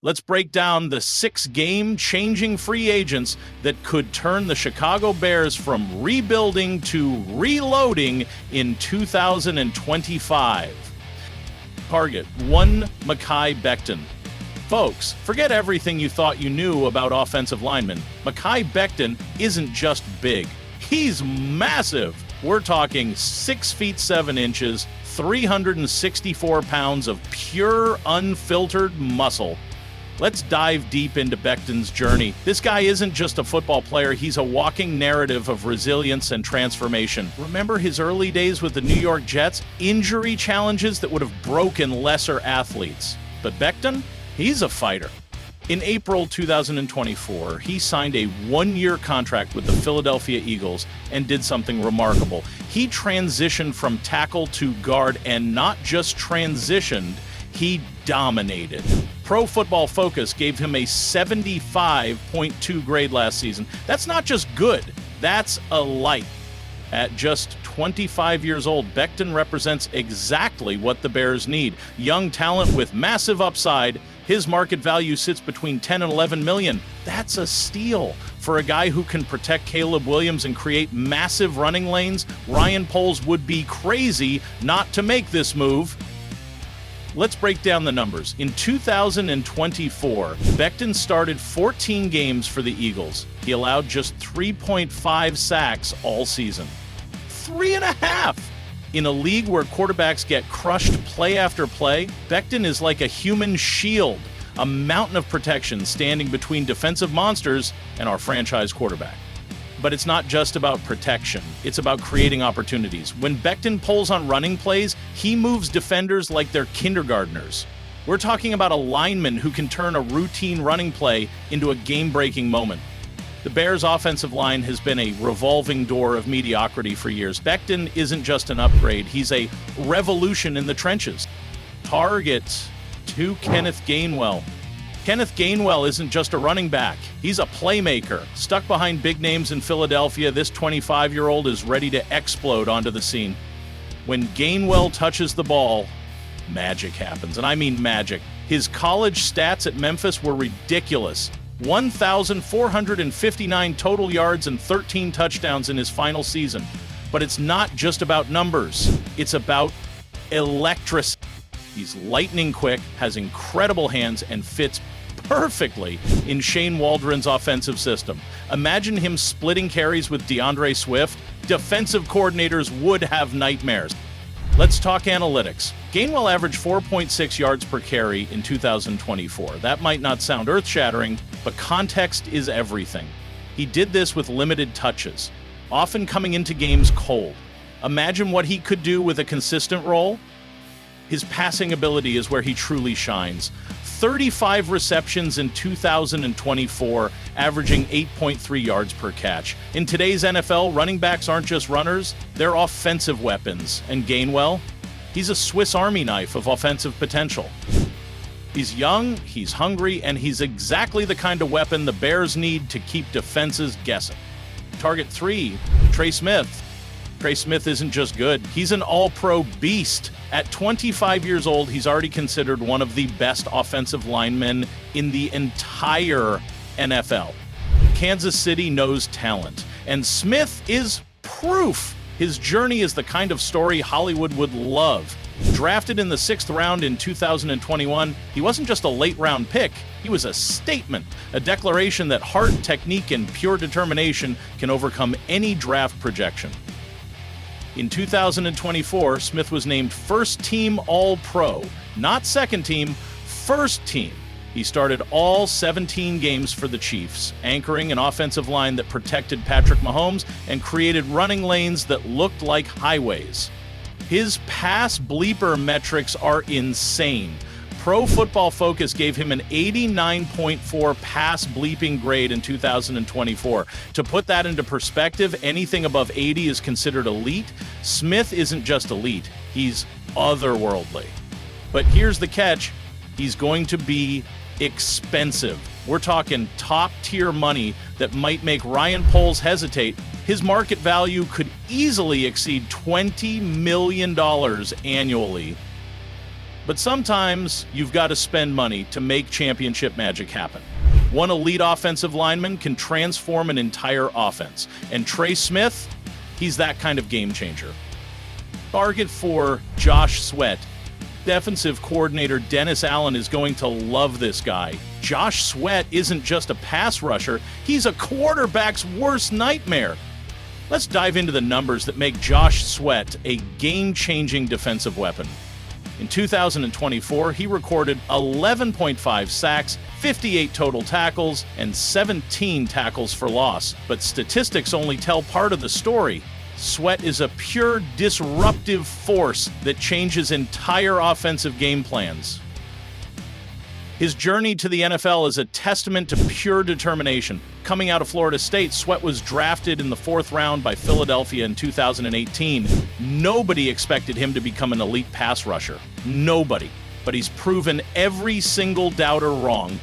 Let's break down the 6 game-changing free agents that could turn the Chicago Bears from rebuilding to reloading in 2025. Target 1, Mekhi Becton. Folks, forget everything you thought you knew about offensive linemen. Mekhi Becton isn't just big. He's massive. We're talking 6 feet 7 inches, 364 pounds of pure, unfiltered muscle. Let's dive deep into Becton's journey. This guy isn't just a football player, he's a walking narrative of resilience and transformation. Remember his early days with the New York Jets? Injury challenges that would have broken lesser athletes. But Becton? He's a fighter. In April 2024, he signed a 1-year contract with the Philadelphia Eagles and did something remarkable. He transitioned from tackle to guard, and not just transitioned, he dominated. Pro Football Focus gave him a 75.2 grade last season. That's not just good, that's elite. At just 25 years old, Becton represents exactly what the Bears need. Young talent with massive upside. His market value sits between 10 and 11 million. That's a steal. For a guy who can protect Caleb Williams and create massive running lanes, Ryan Poles would be crazy not to make this move. Let's break down the numbers. In 2024, Becton started 14 games for the Eagles. He allowed just 3.5 sacks all season. 3.5! In a league where quarterbacks get crushed play after play, Becton is like a human shield, a mountain of protection standing between defensive monsters and our franchise quarterback. But it's not just about protection, it's about creating opportunities. When Becton pulls on running plays, he moves defenders like they're kindergartners. We're talking about a lineman who can turn a routine running play into a game-breaking moment. The Bears' offensive line has been a revolving door of mediocrity for years. Becton isn't just an upgrade, he's a revolution in the trenches. Target 2, Kenneth Gainwell. Kenneth Gainwell isn't just a running back, he's a playmaker. Stuck behind big names in Philadelphia, this 25-year-old is ready to explode onto the scene. When Gainwell touches the ball, magic happens, and I mean magic. His college stats at Memphis were ridiculous. 1,459 total yards and 13 touchdowns in his final season. But it's not just about numbers, it's about electricity. He's lightning quick, has incredible hands, and fits perfectly in Shane Waldron's offensive system. Imagine him splitting carries with DeAndre Swift. Defensive coordinators would have nightmares. Let's talk analytics. Gainwell averaged 4.6 yards per carry in 2024. That might not sound earth-shattering, but context is everything. He did this with limited touches, often coming into games cold. Imagine what he could do with a consistent role. His passing ability is where he truly shines. 35 receptions in 2024, averaging 8.3 yards per catch. In today's NFL, running backs aren't just runners, they're offensive weapons. And Gainwell, he's a Swiss Army knife of offensive potential. He's young, he's hungry, and he's exactly the kind of weapon the Bears need to keep defenses guessing. Target 3, Trey Smith. Trey Smith isn't just good, he's an all-pro beast. At 25 years old, he's already considered one of the best offensive linemen in the entire NFL. Kansas City knows talent, and Smith is proof. His journey is the kind of story Hollywood would love. Drafted in the 6th round in 2021, he wasn't just a late-round pick, he was a statement, a declaration that heart, technique, and pure determination can overcome any draft projection. In 2024, Smith was named first-team All-Pro, not second-team, first-team. He started all 17 games for the Chiefs, anchoring an offensive line that protected Patrick Mahomes and created running lanes that looked like highways. His pass bleeper metrics are insane. Pro Football Focus gave him an 89.4 pass bleeping grade in 2024. To put that into perspective, anything above 80 is considered elite. Smith isn't just elite, he's otherworldly. But here's the catch, he's going to be expensive. We're talking top-tier money that might make Ryan Poles hesitate. His market value could easily exceed $20 million annually. But sometimes you've got to spend money to make championship magic happen. One elite offensive lineman can transform an entire offense. And Trey Smith, he's that kind of game changer. Target 4, Josh Sweat. Defensive coordinator Dennis Allen is going to love this guy. Josh Sweat isn't just a pass rusher, he's a quarterback's worst nightmare. Let's dive into the numbers that make Josh Sweat a game-changing defensive weapon. In 2024, he recorded 11.5 sacks, 58 total tackles, and 17 tackles for loss. But statistics only tell part of the story. Sweat is a pure disruptive force that changes entire offensive game plans. His journey to the NFL is a testament to pure determination. Coming out of Florida State, Sweat was drafted in the 4th round by Philadelphia in 2018. Nobody expected him to become an elite pass rusher. Nobody. But he's proven every single doubter wrong.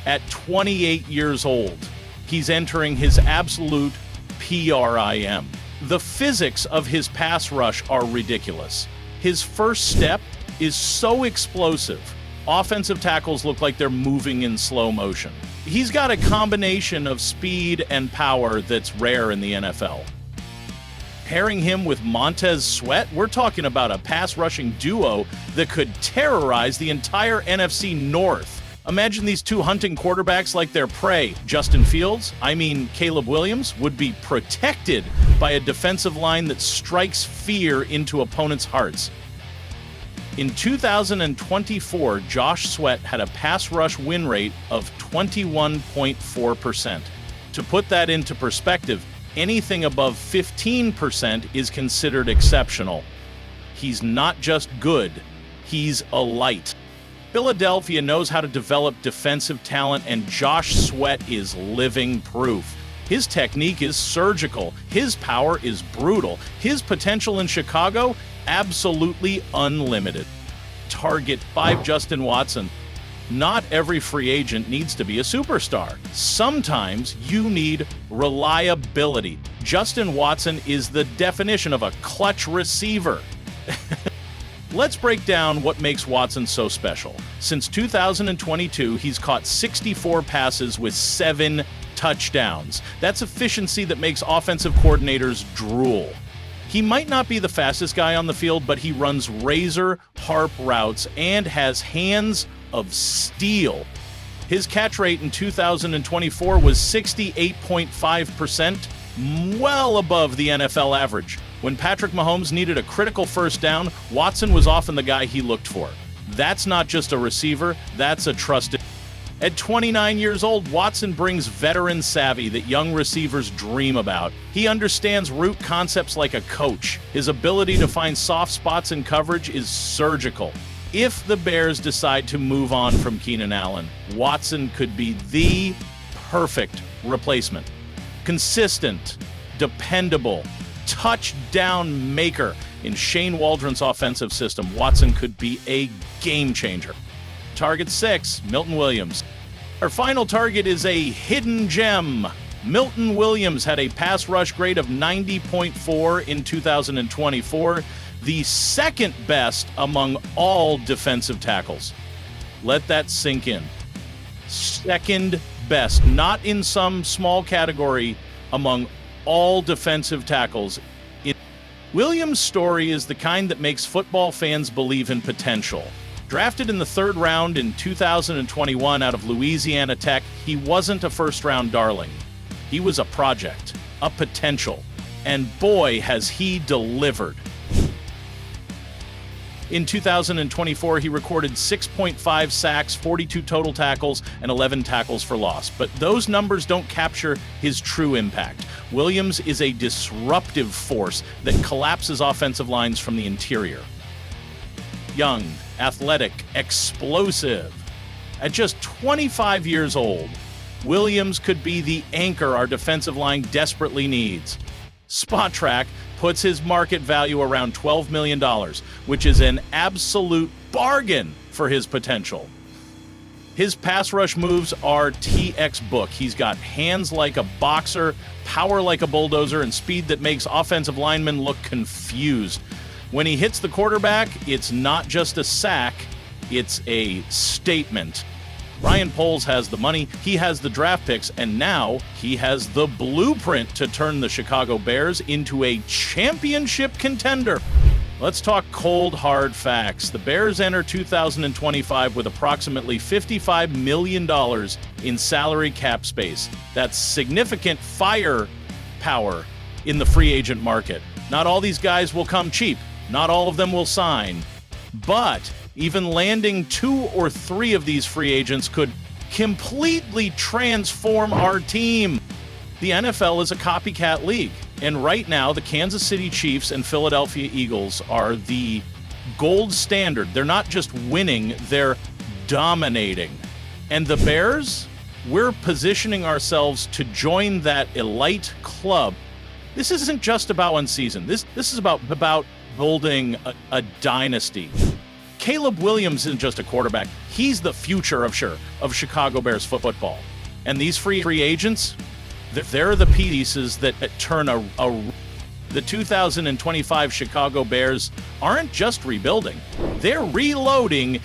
At 28 years old, he's entering his absolute PRIM. The physics of his pass rush are ridiculous. His first step is so explosive. Offensive tackles look like they're moving in slow motion. He's got a combination of speed and power that's rare in the NFL. Pairing him with Montez Sweat, we're talking about a pass-rushing duo that could terrorize the entire NFC North. Imagine these two hunting quarterbacks like their prey. Caleb Williams, would be protected by a defensive line that strikes fear into opponents' hearts. In 2024, Josh Sweat had a pass rush win rate of 21.4%. To put that into perspective, anything above 15% is considered exceptional. He's not just good, he's a light. Philadelphia knows how to develop defensive talent, and Josh Sweat is living proof. His technique is surgical, his power is brutal, his potential in Chicago, absolutely unlimited. Target 5, Justin Watson. Not every free agent needs to be a superstar. Sometimes you need reliability. Justin Watson is the definition of a clutch receiver. Let's break down what makes Watson so special. Since 2022, he's caught 64 passes with 7 touchdowns. That's efficiency that makes offensive coordinators drool. He might not be the fastest guy on the field, but he runs razor-sharp routes and has hands of steel. His catch rate in 2024 was 68.5%, well above the NFL average. When Patrick Mahomes needed a critical first down, Watson was often the guy he looked for. That's not just a receiver, that's a trusted. At 29 years old, Watson brings veteran savvy that young receivers dream about. He understands route concepts like a coach. His ability to find soft spots in coverage is surgical. If the Bears decide to move on from Keenan Allen, Watson could be the perfect replacement. Consistent, dependable, touchdown maker. In Shane Waldron's offensive system, Watson could be a game changer. Target 6, Milton Williams. Our final target is a hidden gem. Milton Williams had a pass rush grade of 90.4 in 2024, the second best among all defensive tackles. Let that sink in. Second best, not in some small category, among all defensive tackles. Williams' story is the kind that makes football fans believe in potential. Drafted in the 3rd round in 2021 out of Louisiana Tech, he wasn't a first-round darling. He was a project, a potential, and boy, has he delivered. In 2024, he recorded 6.5 sacks, 42 total tackles, and 11 tackles for loss. But those numbers don't capture his true impact. Williams is a disruptive force that collapses offensive lines from the interior. Young, athletic, explosive. At just 25 years old, Williams could be the anchor our defensive line desperately needs. SpotTrack puts his market value around $12 million, which is an absolute bargain for his potential. His pass rush moves are textbook. He's got hands like a boxer, power like a bulldozer, and speed that makes offensive linemen look confused. When he hits the quarterback, it's not just a sack, It's a statement. Ryan Poles has the money, he has the draft picks, and now he has the blueprint to turn the Chicago Bears into a championship contender. Let's talk cold, hard facts. The Bears enter 2025 with approximately $55 million in salary cap space. That's significant firepower in the free agent market. Not all these guys will come cheap. Not all of them will sign. But even landing 2 or 3 of these free agents could completely transform our team. The NFL is a copycat league, and right now the Kansas City Chiefs and Philadelphia Eagles are the gold standard. They're not just winning, they're dominating. And the Bears, we're positioning ourselves to join that elite club. This isn't just about one season. This is about building a dynasty. Caleb Williams isn't just a quarterback. He's the future of Chicago Bears football. And these free agents, they're the pieces that turn the 2025 Chicago Bears aren't just rebuilding. They're reloading